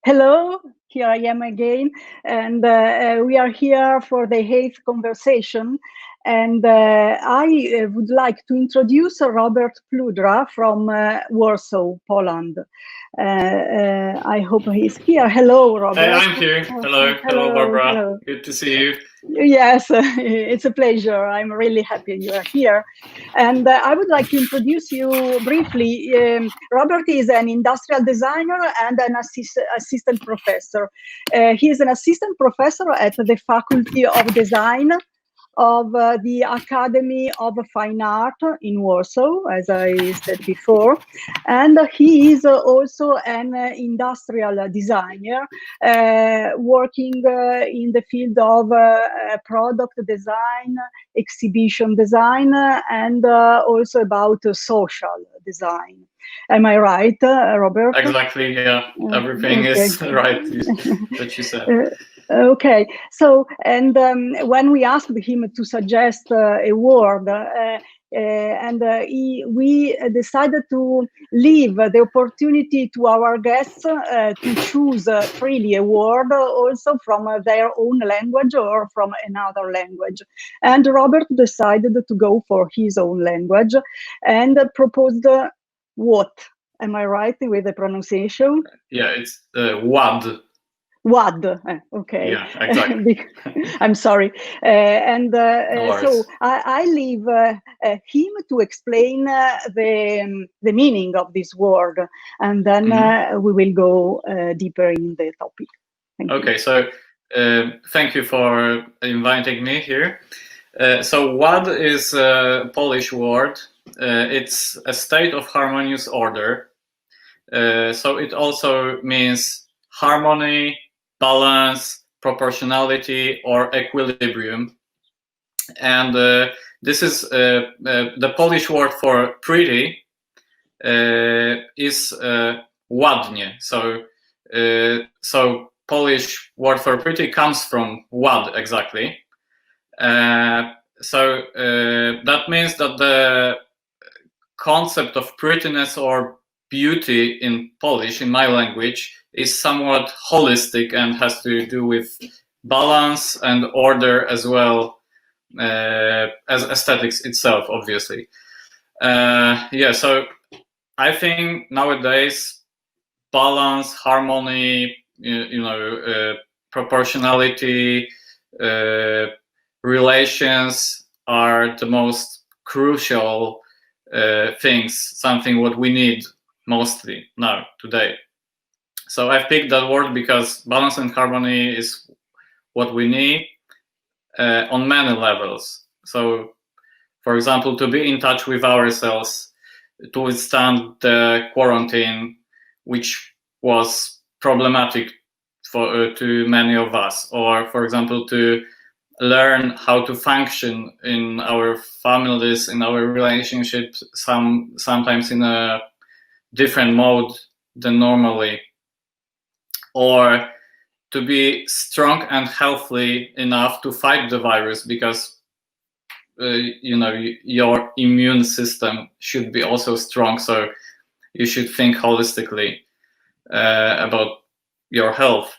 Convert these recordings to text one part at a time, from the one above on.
Hello, here I am again, and we are here for the 8th conversation. And I would like to introduce Robert Pludra from Warsaw, Poland. I hope he's here. Hello, Robert. Hey, I'm here. Hello, Barbara. Hello. Good to see you. Yes, it's a pleasure. I'm really happy you are here. And I would like to introduce you briefly. Robert is an industrial designer and an assistant professor. He is an assistant professor at the Faculty of Design of the Academy of Fine Art in Warsaw, as I said before. And he is also an industrial designer working in the field of product design, exhibition design, and also about social design. Am I right, Robert? Exactly, yeah. Everything is right that you said. Okay, so, and when we asked him to suggest a word, we decided to leave the opportunity to our guests to choose freely a word, also from their own language or from another language. And Robert decided to go for his own language and proposed what? Am I right with the pronunciation? Yeah, it's WAD. WAD, okay. Yeah, exactly. I'm sorry. So I leave him to explain the meaning of this word, and then we will go deeper in the topic. Okay, so thank you for inviting me here. So WAD is a Polish word. It's a state of harmonious order. So it also means harmony, balance, proportionality, or equilibrium. And this is the Polish word for pretty is ładnie. So Polish word for pretty comes from ład exactly. So that means that the concept of prettiness or beauty in Polish, in my language, is somewhat holistic and has to do with balance and order as well as aesthetics itself, obviously. Yeah, so I think nowadays balance, harmony, proportionality, relations are the most crucial things, something what we need mostly now, today. So I've picked that word because balance and harmony is what we need on many levels. So, for example, to be in touch with ourselves, to withstand the quarantine, which was problematic to many of us, or, for example, to learn how to function in our families, in our relationships, sometimes in a different mode than normally, or to be strong and healthy enough to fight the virus, because your immune system should be also strong. So you should think holistically about your health,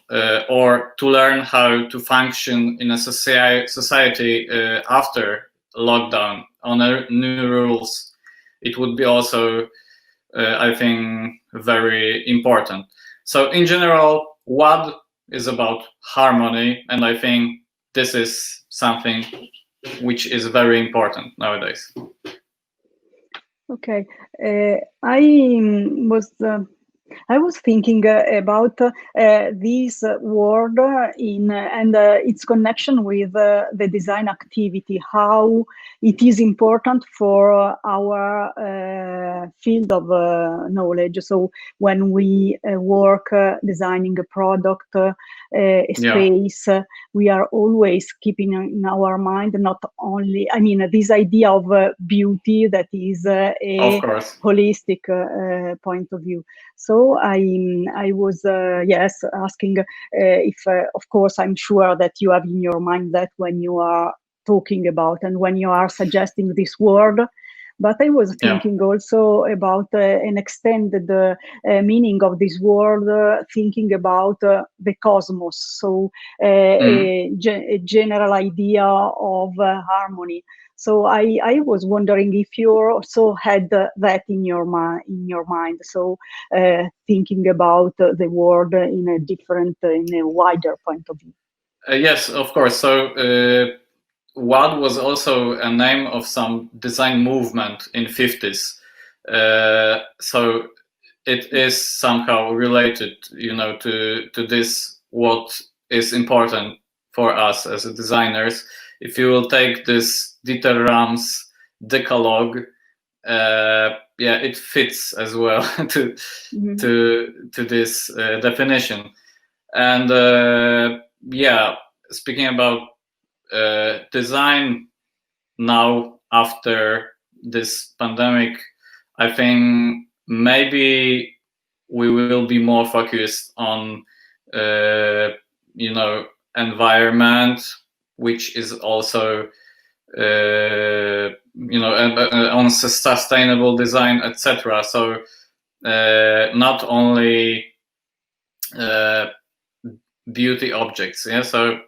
or to learn how to function in a society after lockdown on new rules. It would be also, I think, very important. So in general, WAD is about harmony, and I think this is something which is very important nowadays. Okay, I was thinking about this word and its connection with the design activity, how it is important for our field of knowledge. So when we work designing a product, a space, we are always keeping in our mind not only, this idea of beauty that is a holistic point of view. So I was asking if, of course, I'm sure that you have in your mind that when you are talking about and when you are suggesting this word, but I was thinking also about an extended meaning of this word, thinking about the cosmos, so a general idea of harmony. So I was wondering if you also had that in your mind. So thinking about the world in a wider point of view. Yes, of course. So WOD was also a name of some design movement in 50s. So it is somehow related, to this, what is important for us as designers. If you will take this Dieter Rams decalogue, it fits as well to this definition. And speaking about design now after this pandemic, I think maybe we will be more focused on environment, which is also on sustainable design, etc. So not only beauty objects. So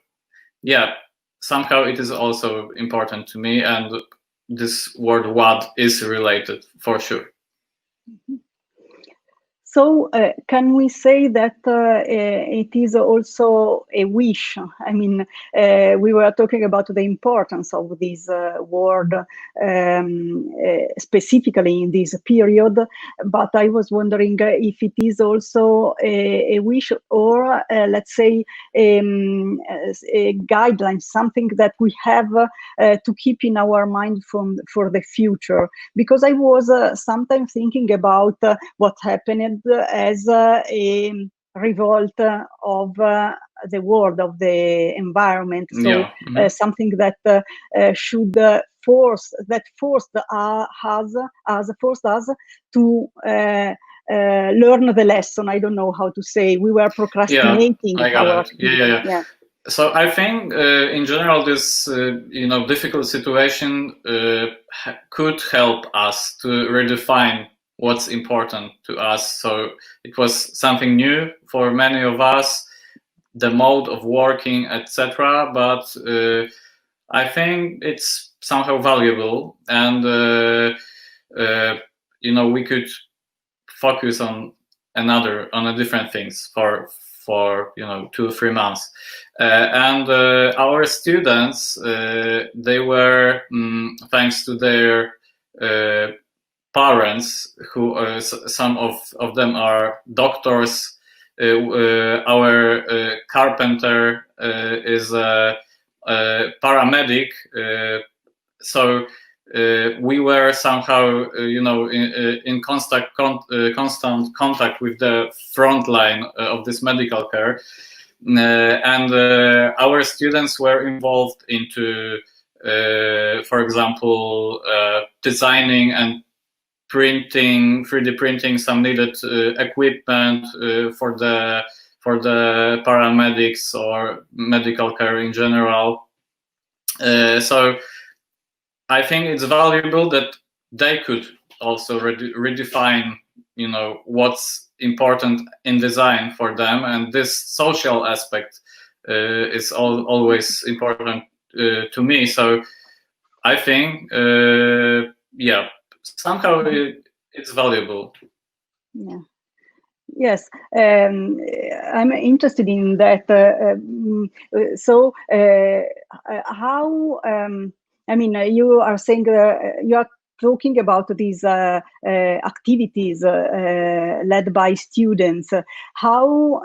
somehow it is also important to me, and this word WOD is related for sure. So can we say that it is also a wish? I mean, we were talking about the importance of this word specifically in this period, but I was wondering if it is also a wish, or let's say a guideline, something that we have to keep in our mind for the future. Because I was sometimes thinking about what happened as a revolt of the world, of the environment. So something that should forced us to learn the lesson. I don't know how to say. We were procrastinating. I got it. So I think in general this difficult situation could help us to redefine what's important to us. So it was something new for many of us, the mode of working, etc. But I think it's somehow valuable, and we could focus on different things for 2-3 months, and our students, they were thanks to their parents, who some of them are doctors. Our carpenter is a paramedic, so we were somehow in constant contact with the front line of this medical care, and our students were involved into for example designing and 3D printing some needed equipment for the paramedics or medical care in general. So I think it's valuable that they could also redefine, what's important in design for them, and this social aspect is always important to me. So I think, somehow it's valuable. Yeah. Yes, I'm interested in that. So, how? I mean, you are saying you are talking about these activities led by students. How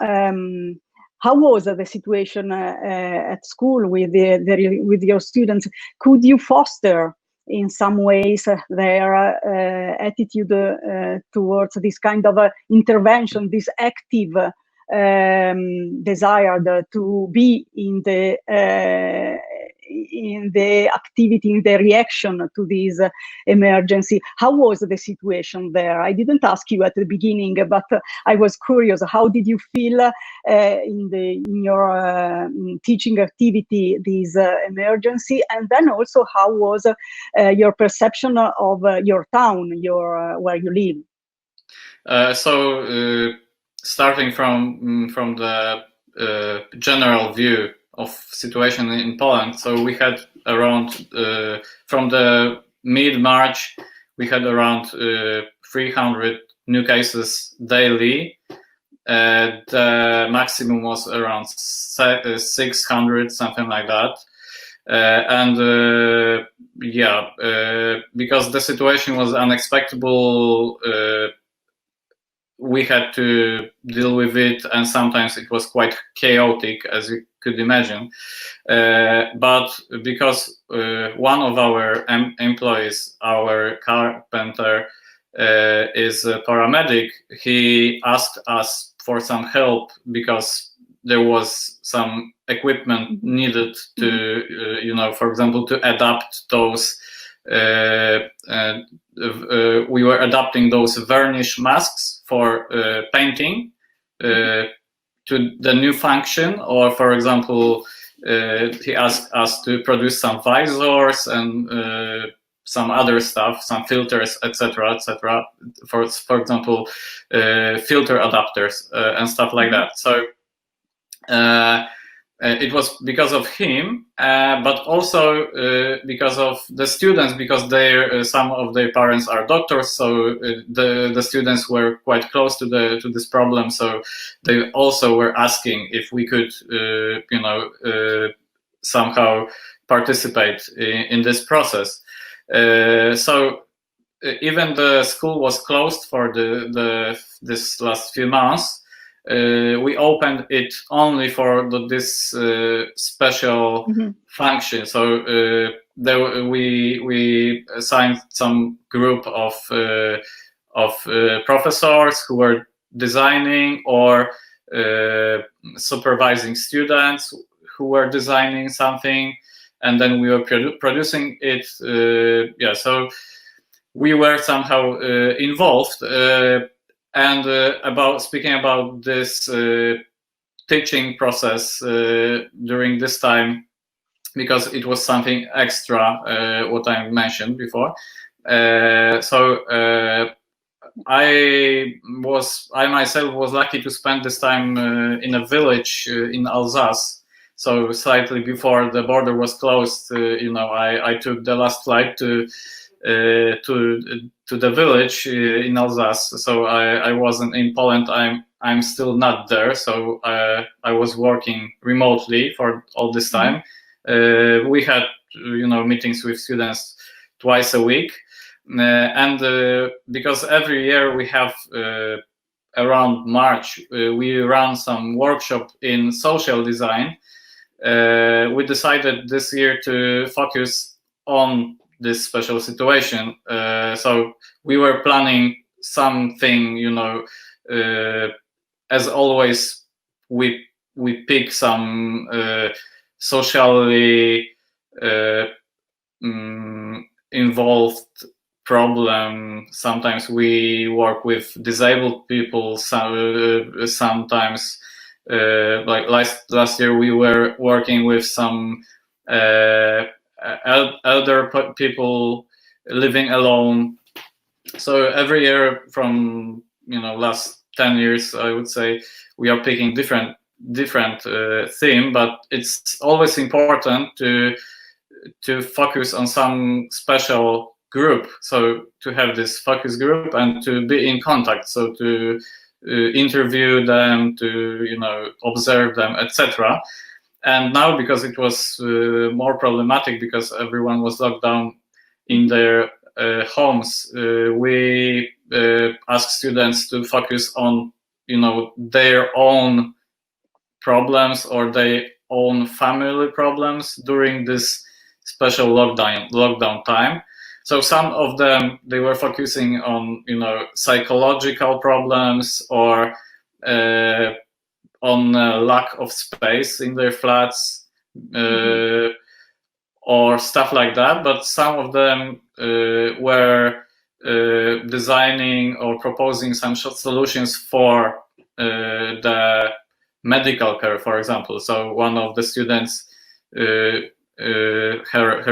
was the situation at school with with your students? Could you foster in some ways their attitude towards this kind of intervention, this active desire to be in the in the activity, in the reaction to this emergency. How was the situation there? I didn't ask you at the beginning, but I was curious. How did you feel in your teaching activity, this emergency, and then also how was your perception of your town, where you live? Starting from the general view of situation in Poland, so we had around from the mid-March we had around 300 new cases daily. The maximum was around 600, something like that. Because the situation was unexpected, we had to deal with it, and sometimes it was quite chaotic, as you could imagine. But because one of our employees, our carpenter, is a paramedic, he asked us for some help because there was some equipment needed to, for example, to adapt those. We were adapting those varnish masks for painting to the new function, or for example, he asked us to produce some visors and some other stuff, some filters, etc., for example, filter adapters and stuff like that. So it was because of him, but also because of the students, because some of their parents are doctors, so the students were quite close to this problem. So they also were asking if we could, somehow participate in this process. So even the school was closed for this last few months. We opened it only for this special function. So we assigned some group of professors who were designing or supervising students who were designing something, and then we were producing it. So we were somehow involved. And speaking about this teaching process during this time, because it was something extra, what I mentioned before. I myself was lucky to spend this time in a village in Alsace. So slightly before the border was closed, I took the last flight to the village in Alsace. So I wasn't in Poland. I'm still not there. So I was working remotely for all this time. We had meetings with students twice a week, and because every year we have around March we run some workshop in social design. We decided this year to focus on this special situation. So we were planning something, as always, we pick some socially involved problem. Sometimes we work with disabled people, sometimes like last year we were working with some elder people living alone. So every year from last 10 years, I would say, we are picking different theme, but it's always important to focus on some special group. So to have this focus group and to be in contact, so to interview them, to observe them, etc. And now, because it was more problematic, because everyone was locked down in their homes, we ask students to focus on their own problems or their own family problems during this special lockdown time. So some of them, they were focusing on psychological problems or on lack of space in their flats. or stuff like that, but some of them were designing or proposing some solutions for the medical care, for example. So one of the students, her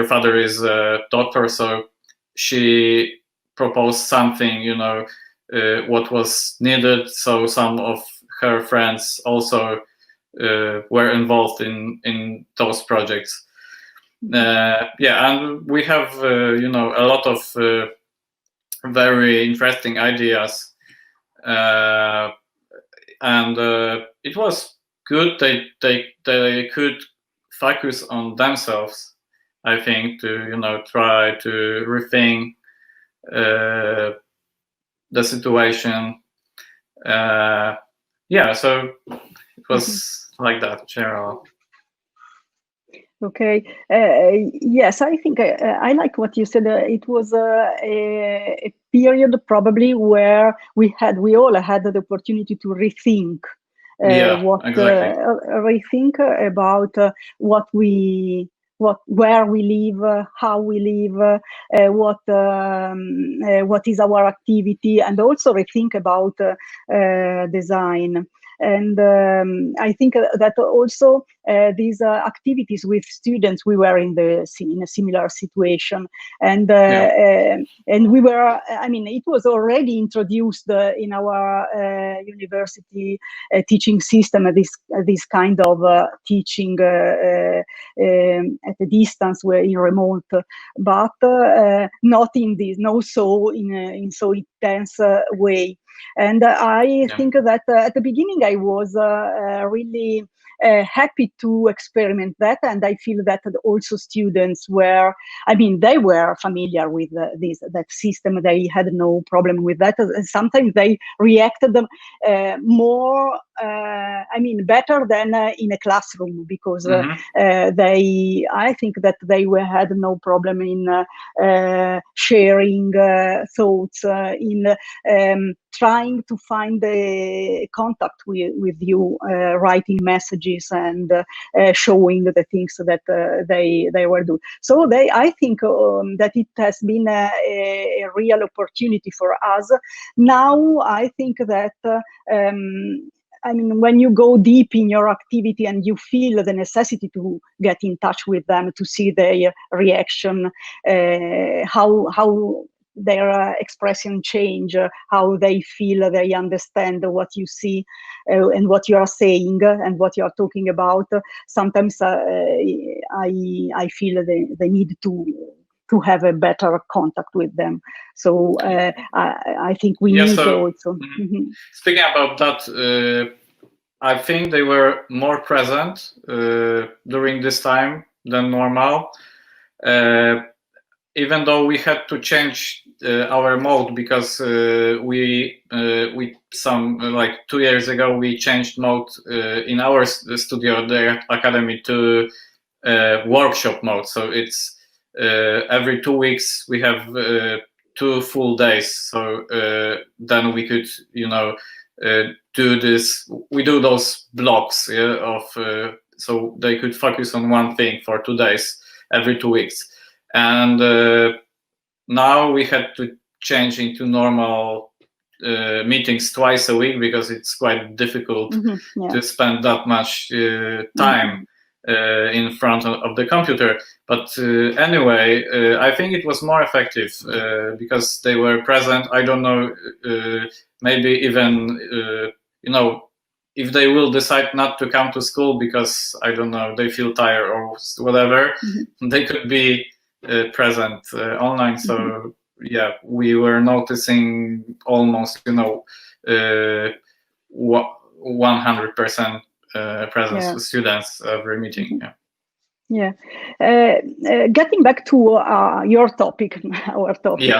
father is a doctor, so she proposed something, you know, what was needed. So some of her friends also were involved in those projects. Yeah, and we have you know, a lot of very interesting ideas, and it was good. They could focus on themselves, I think, to, you know, try to rethink the situation. Yeah, so it was like that, general. Okay. Yes, I think I like what you said. It was a period probably where we all had the opportunity to rethink Yeah, exactly. rethink about where we live, how we live, what is our activity, and also rethink about design. And I think that also these activities with students, we were in a similar situation, and we were. I mean, it was already introduced in our university teaching system. This kind of teaching at a distance, where in remote, but not in this, in so intense way. And I think that at the beginning I was really happy to experiment that, and I feel that also students were, I mean, they were familiar with that system. They had no problem with that. Sometimes they reacted more, I mean, better than in a classroom, because I think that they had no problem in sharing thoughts, in trying to find the contact with you, writing messages and showing the things that they were doing. So I think that it has been a real opportunity for us. Now I think that I mean, when you go deep in your activity and you feel the necessity to get in touch with them, to see their reaction, how their expression change, how they feel, they understand what you see and what you are saying and what you are talking about. Sometimes I feel they need to have a better contact with them. So I think we need also. Speaking about that, I think they were more present during this time than normal. Even though we had to change our mode, because we like 2 years ago we changed mode in our studio, the academy, to workshop mode. So it's every 2 weeks we have 2 full days. So then we could, you know, do this. We do those blocks of so they could focus on one thing for 2 days every 2 weeks. And now we had to change into normal meetings twice a week, because it's quite difficult to spend that much time in front of the computer. But anyway, I think it was more effective because they were present. I don't know, maybe even, you know, if they will decide not to come to school because, I don't know, they feel tired or whatever, they could be present online. So yeah, we were noticing almost, you know, 100% presence with students every meeting. Getting back to your topic, our topic,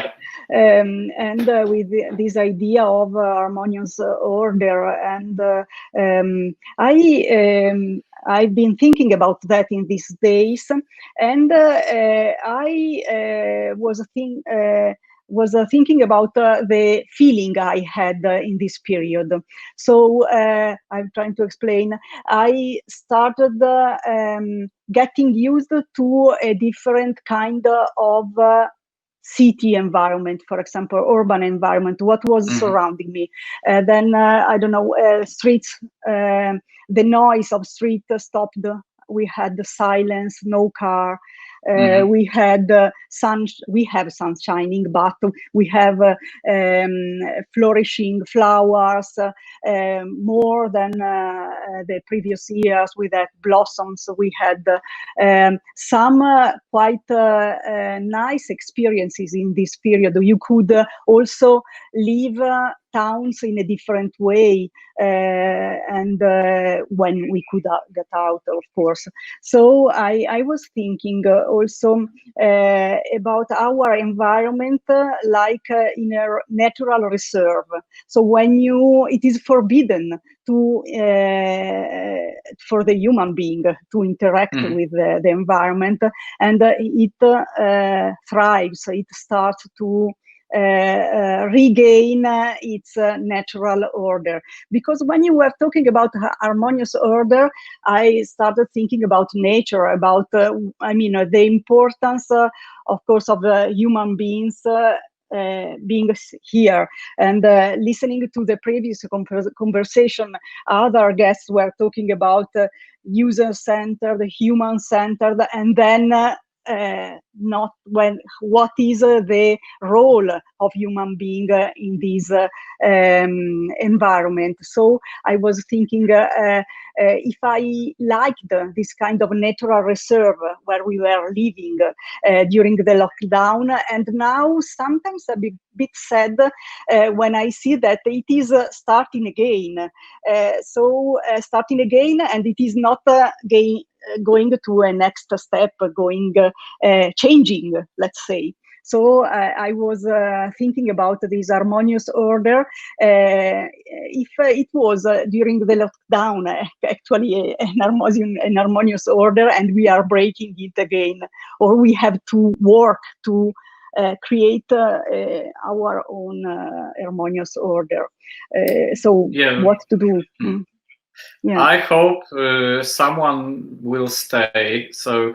and with this idea of harmonious order, and I've been thinking about that in these days, and I was was thinking about the feeling I had in this period. So I'm trying to explain. I started getting used to a different kind of city environment, for example, urban environment, what was surrounding me. Then, I don't know, streets, the noise of street stopped. We had the silence, no car. We had sun. We have sun shining, but we have flourishing flowers more than the previous years. With that blossoms, we had some quite nice experiences in this period. You could also live towns in a different way, and when we could get out, of course. So I was thinking also about our environment like in a natural reserve. So when it is forbidden to for the human being to interact with the environment, and it thrives, it starts to regain its natural order. Because when you were talking about harmonious order, I started thinking about nature, about the importance, of course, of human beings being here. And listening to the previous conversation, other guests were talking about user-centered, human-centered, and then not when what is the role of human being in this environment. So I was thinking if I liked this kind of natural reserve where we were living during the lockdown, and now sometimes a bit sad when I see that it is starting again. Starting again, and it is not going to a next step, changing, let's say. So I was thinking about this harmonious order. If it was during the lockdown, actually an harmonious order, and we are breaking it again, or we have to work to create our own harmonious order. So what to do? Yeah. I hope someone will stay. So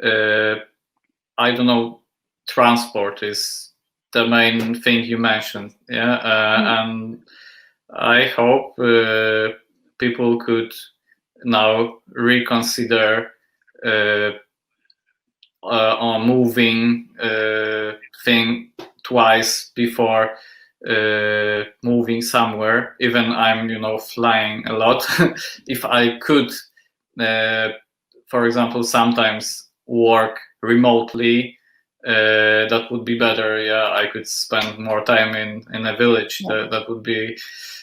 I don't know, transport is the main thing you mentioned. And I hope people could now reconsider on moving thing twice before moving somewhere. Even I'm flying a lot. If I could for example sometimes work remotely, that would be better. I could spend more time in a village. That would be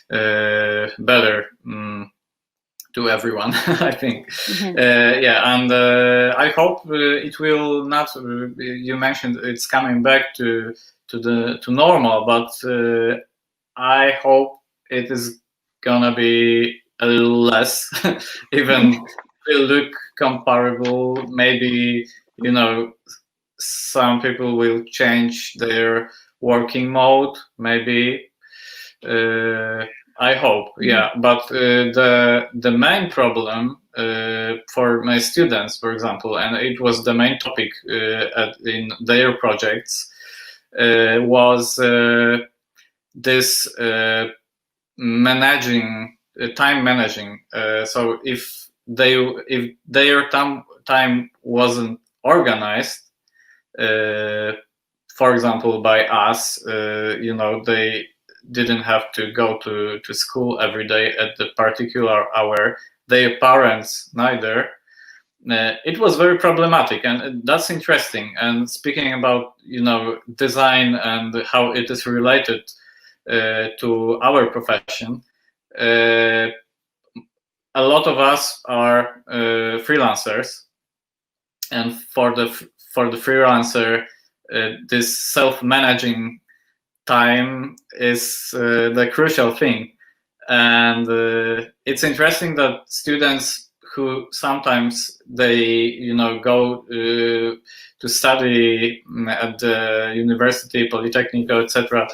better to everyone. I think. And I hope it will not. You mentioned it's coming back to normal, but I hope it is gonna be a little less. Even will look comparable. Maybe some people will change their working mode. Maybe. I hope, but the main problem for my students, for example, and it was the main topic in their projects, was this time managing. So if their time wasn't organized, for example, by us, they didn't have to go to school every day at the particular hour. Their parents neither. It was very problematic, and that's interesting. And speaking about design and how it is related to our profession, a lot of us are freelancers, and for the freelancer, this self-managing time is the crucial thing. And it's interesting that students who sometimes they go to study at the university, Politecnico, etc.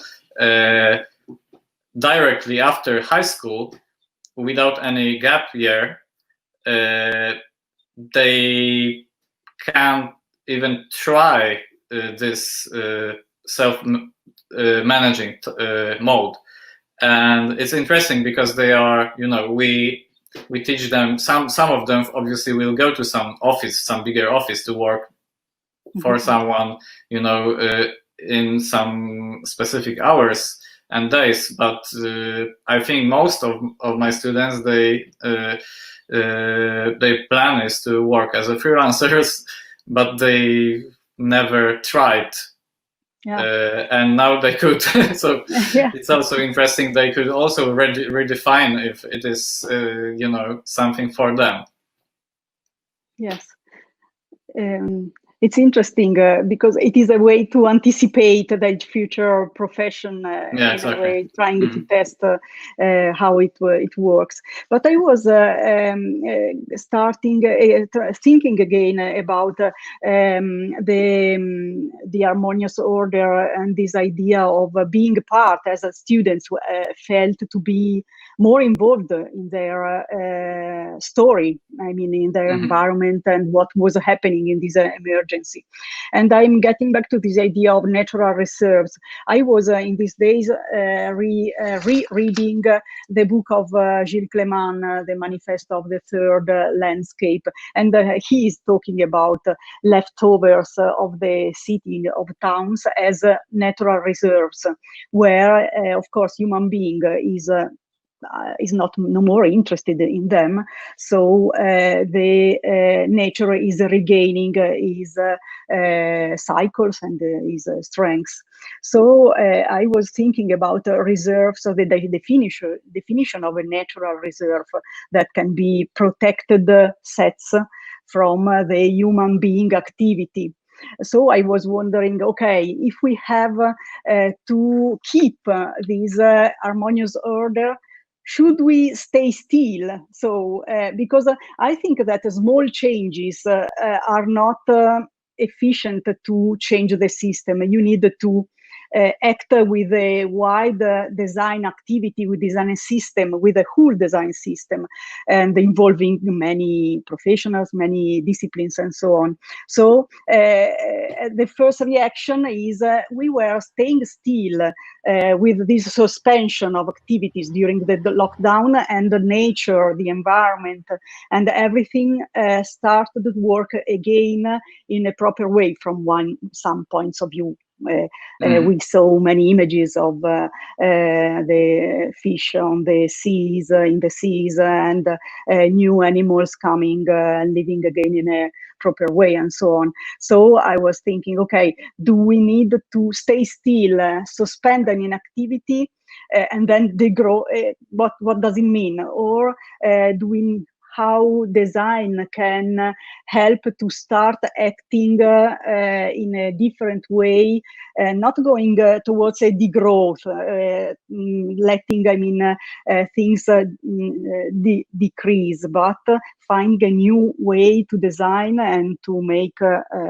Directly after high school, without any gap year, they can't even try this self-managing mode. And it's interesting because they are, we teach them, some of them obviously will go to some bigger office to work for someone, in some specific hours and days. But I think most of my students, their plan is to work as a freelancers, but they never tried. And now they could. So it's also interesting. They could also redefine if it is, something for them. Yes. It's interesting because it is a way to anticipate the future profession, exactly. In a way, trying to test how it works. But I was thinking again about the harmonious order and this idea of being part as a student felt to be more involved in their story, I mean, in their environment and what was happening in this emergency. And I'm getting back to this idea of natural reserves. I was in these days rereading the book of Gilles Clément, The Manifesto of the Third Landscape. And he is talking about leftovers of the city, of towns, as natural reserves, where, of course, human being is no more interested in them. So the nature is regaining his cycles and his strengths. So I was thinking about reserves, so the definition of a natural reserve that can be protected sets from the human being activity. So I was wondering, okay, if we have to keep this harmonious order, should we stay still? So, because I think that small changes are not efficient to change the system. You need to act with a wide design activity, with design system, with a whole design system, and involving many professionals, many disciplines, and so on. So the first reaction is we were staying still with this suspension of activities during the lockdown, and the nature, the environment, and everything started to work again in a proper way from some points of view. We saw many images of the fish on the seas, in the seas, and new animals coming, living again in a proper way, and so on. So I was thinking, okay, do we need to stay still, suspend an inactivity, and then they grow? What does it mean? Or how design can help to start acting in a different way, not going towards a degrowth, letting, things decrease, but finding a new way to design and to make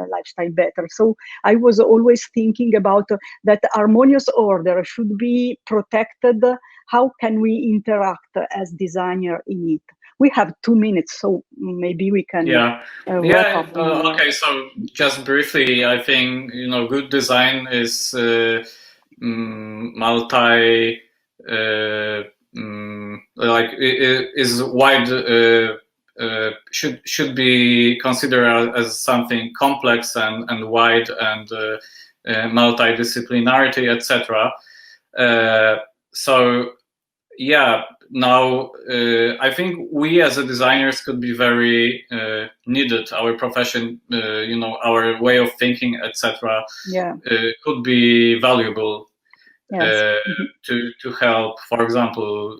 lifestyle better. So I was always thinking about that harmonious order should be protected. How can we interact as designer in it? We have 2 minutes, so maybe we can wrap up. Okay, so just briefly, I think good design is multi, is wide. Should be considered as something complex and wide and multidisciplinarity, etc. So yeah. Now, I think we as a designers could be very needed. Our profession, our way of thinking, etc., could be valuable to help, for example,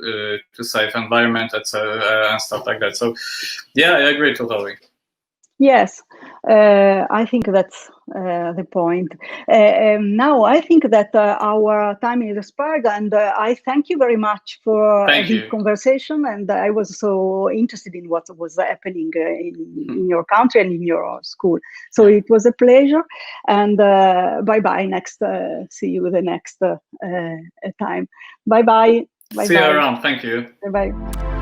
to save environment, etc., and stuff like that. So, yeah, I agree totally. Yes, I think that's the point. Now I think that our time is expired, and I thank you very much for the conversation. And I was so interested in what was happening in your country and in your school. So it was a pleasure. And bye-bye. See you the next time. Bye-bye. See you around. Thank you. Bye-bye.